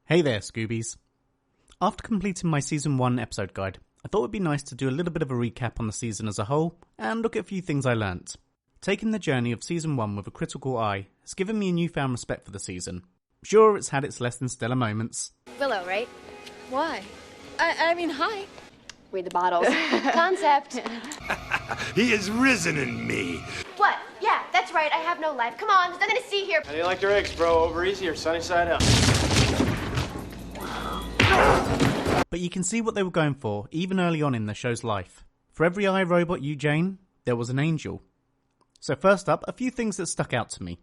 Hey there, Scoobies. After completing my Season 1 episode guide, I thought it would be nice to do a little bit of a recap on the season as a whole, and look at a few things I learnt. Taking the journey of Season 1 with a critical eye has given me a newfound respect for the season. Sure, it's had its less than stellar moments. Willow, right? Why? I mean, hi. Read the bottles. Concept. He is risen in me. What? Yeah, that's right. I have no life. Come on, there's nothing to see here. How do you like your eggs, bro? Over easy or sunny side up? But you can see what they were going for, even early on in the show's life. For every iRobot you Jane, there was an angel. So first up, a few things that stuck out to me.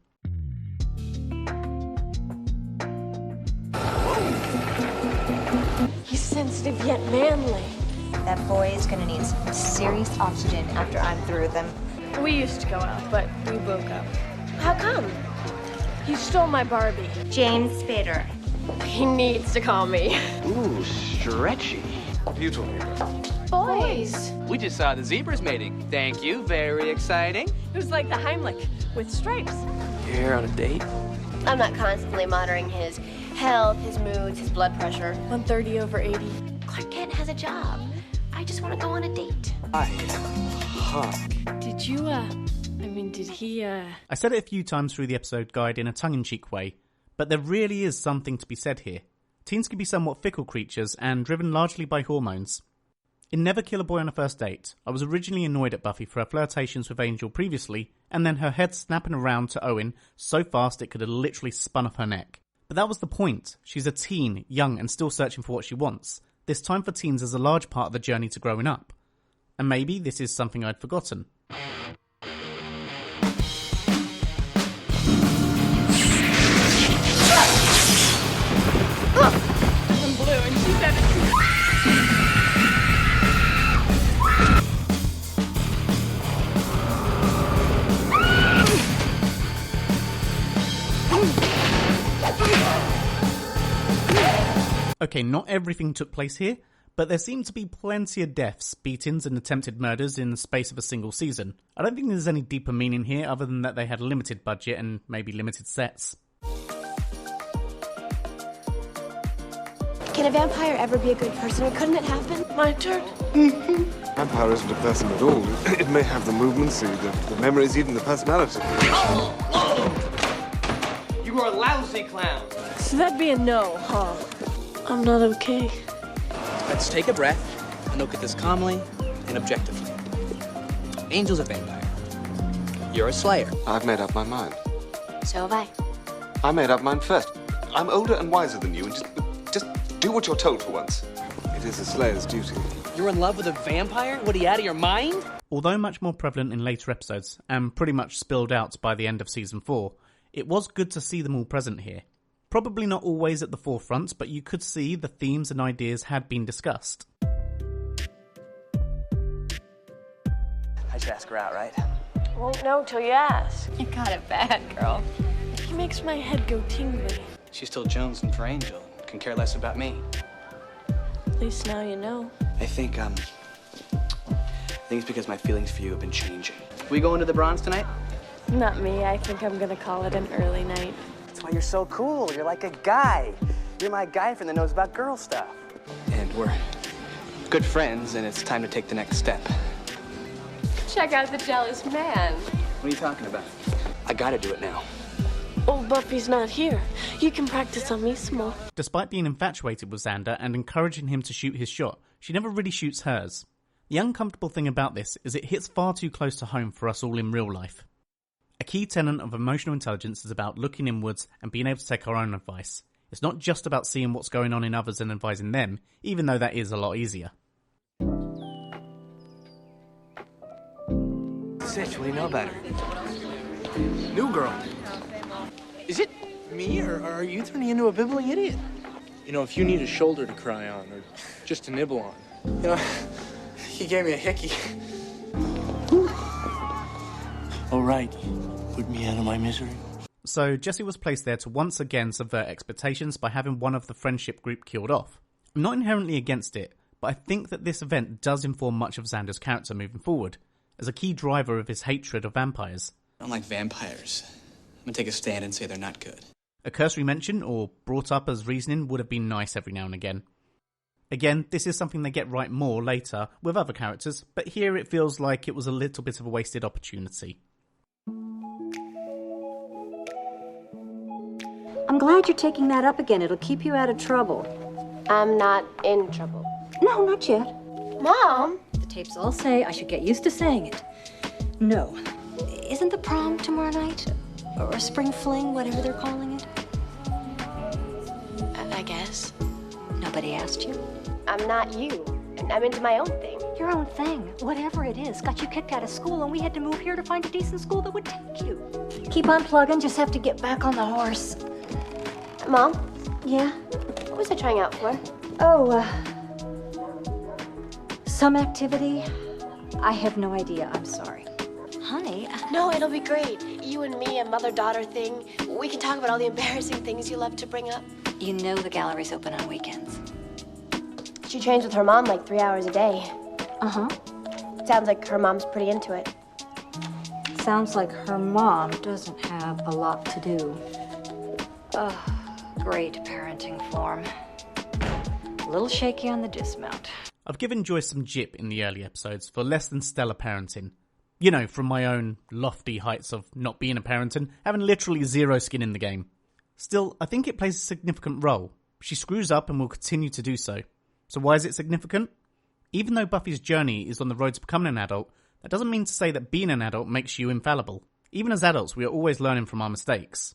He's sensitive yet manly. That boy is gonna need some serious oxygen after I'm through with him. We used to go out, but we broke up. How come? He stole my Barbie. James Spader. He needs to call me. Ooh, stretchy. Beautiful. Boys. We just saw the zebras mating. Thank you, very exciting. It was like the Heimlich with stripes. You're here on a date? I'm not constantly monitoring his health, his moods, his blood pressure. 130/80. Clark Kent has a job. I just want to go on a date. Did he, I said it a few times through the episode guide in a tongue-in-cheek way, but there really is something to be said here. Teens can be somewhat fickle creatures and driven largely by hormones. In Never Kill a Boy on a First Date, I was originally annoyed at Buffy for her flirtations with Angel previously, and then her head snapping around to Owen so fast it could have literally spun off her neck. But that was the point. She's a teen, young and still searching for what she wants. This time for teens is a large part of the journey to growing up. And maybe this is something I'd forgotten. I'm blue and she's 17. Okay, not everything took place here, but there seemed to be plenty of deaths, beatings and attempted murders in the space of a single season. I don't think there's any deeper meaning here other than that they had a limited budget and maybe limited sets. Can a vampire ever be a good person, or couldn't it happen? My turn. Vampire isn't a person at all. It may have the movements, the memories, even the personality. You are a lousy clown. So that'd be a no, huh? I'm not okay. Let's take a breath and look at this calmly and objectively. Angel's a vampire. You're a slayer. I've made up my mind. So have I. I made up mine first. I'm older and wiser than you, and just do what you're told for once. It is a slayer's duty. You're in love with a vampire? What, are you out of your mind? Although much more prevalent in later episodes, and pretty much spilled out by the end of Season 4, it was good to see them all present here. Probably not always at the forefront, but you could see the themes and ideas had been discussed. I should ask her out, right? Won't know till you ask. You got it bad, girl. He makes my head go tingly. She's still jonesing for Angel. Can care less about me. At least now you know. I think it's because my feelings for you have been changing. We going to the Bronze tonight? Not me. I think I'm gonna call it an early night. That's why you're so cool. You're like a guy. You're my guy friend that knows about girl stuff. And we're good friends, and it's time to take the next step. Check out the jealous man. What are you talking about? I gotta do it now. Old Buffy's not here. You can practice on me some more. Despite being infatuated with Xander and encouraging him to shoot his shot, she never really shoots hers. The uncomfortable thing about this is it hits far too close to home for us all in real life. A key tenet of emotional intelligence is about looking inwards and being able to take our own advice. It's not just about seeing what's going on in others and advising them, even though that is a lot easier. Sitch, what do you know about her? New girl. Is it me, or are you turning into a bibbling idiot? You know, if you need a shoulder to cry on, or just to nibble on. You know, he gave me a hickey. All right, put me out of my misery. So Jesse was placed there to once again subvert expectations by having one of the friendship group killed off. I'm not inherently against it, but I think that this event does inform much of Xander's character moving forward, as a key driver of his hatred of vampires. I don't like vampires. I'm gonna take a stand and say they're not good. A cursory mention or brought up as reasoning would have been nice every now and again. Again, this is something they get right more later with other characters, but here it feels like it was a little bit of a wasted opportunity. I'm glad you're taking that up again. It'll keep you out of trouble. I'm not in trouble. No, not yet. Mom! The tapes all say I should get used to saying it. No. Isn't the prom tomorrow night? Or spring fling, whatever they're calling it? I guess. Nobody asked you? I'm not you. I'm into my own thing. Your own thing, whatever it is, got you kicked out of school, and we had to move here to find a decent school that would take you. Keep on plugging, just have to get back on the horse. Mom? Yeah? What was I trying out for? Oh, some activity? I have no idea, I'm sorry. Honey? No, it'll be great. You and me, a mother-daughter thing. We can talk about all the embarrassing things you love to bring up. You know the gallery's open on weekends. She trains with her mom like 3 hours a day. Uh-huh. Sounds like her mom's pretty into it. Sounds like her mom doesn't have a lot to do. Great parenting form. A little shaky on the dismount. I've given Joyce some jip in the early episodes for less than stellar parenting. You know, from my own lofty heights of not being a parent and having literally zero skin in the game. Still, I think it plays a significant role. She screws up and will continue to do so. So why is it significant? Even though Buffy's journey is on the road to becoming an adult, that doesn't mean to say that being an adult makes you infallible. Even as adults, we are always learning from our mistakes.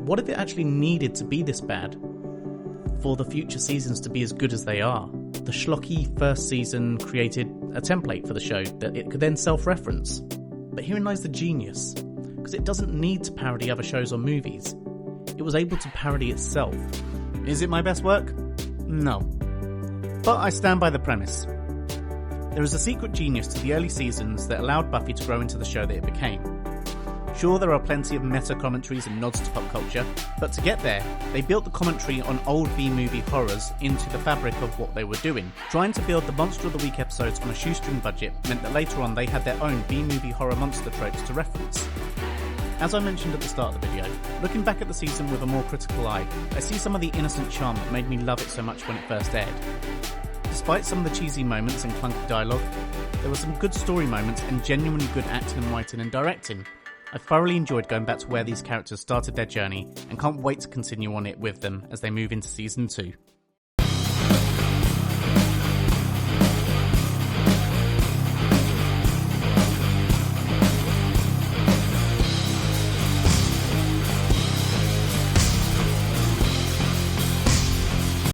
What if it actually needed to be this bad? For the future seasons to be as good as they are? The schlocky first season created a template for the show that it could then self-reference. But herein lies the genius, because it doesn't need to parody other shows or movies. It was able to parody itself. Is it my best work? No. But I stand by the premise. There is a secret genius to the early seasons that allowed Buffy to grow into the show that it became. Sure, there are plenty of meta-commentaries and nods to pop culture, but to get there, they built the commentary on old B-movie horrors into the fabric of what they were doing. Trying to build the Monster of the Week episodes on a shoestring budget meant that later on they had their own B-movie horror monster tropes to reference. As I mentioned at the start of the video, looking back at the season with a more critical eye, I see some of the innocent charm that made me love it so much when it first aired. Despite some of the cheesy moments and clunky dialogue, there were some good story moments and genuinely good acting and writing and directing. I thoroughly enjoyed going back to where these characters started their journey and can't wait to continue on it with them as they move into season 2.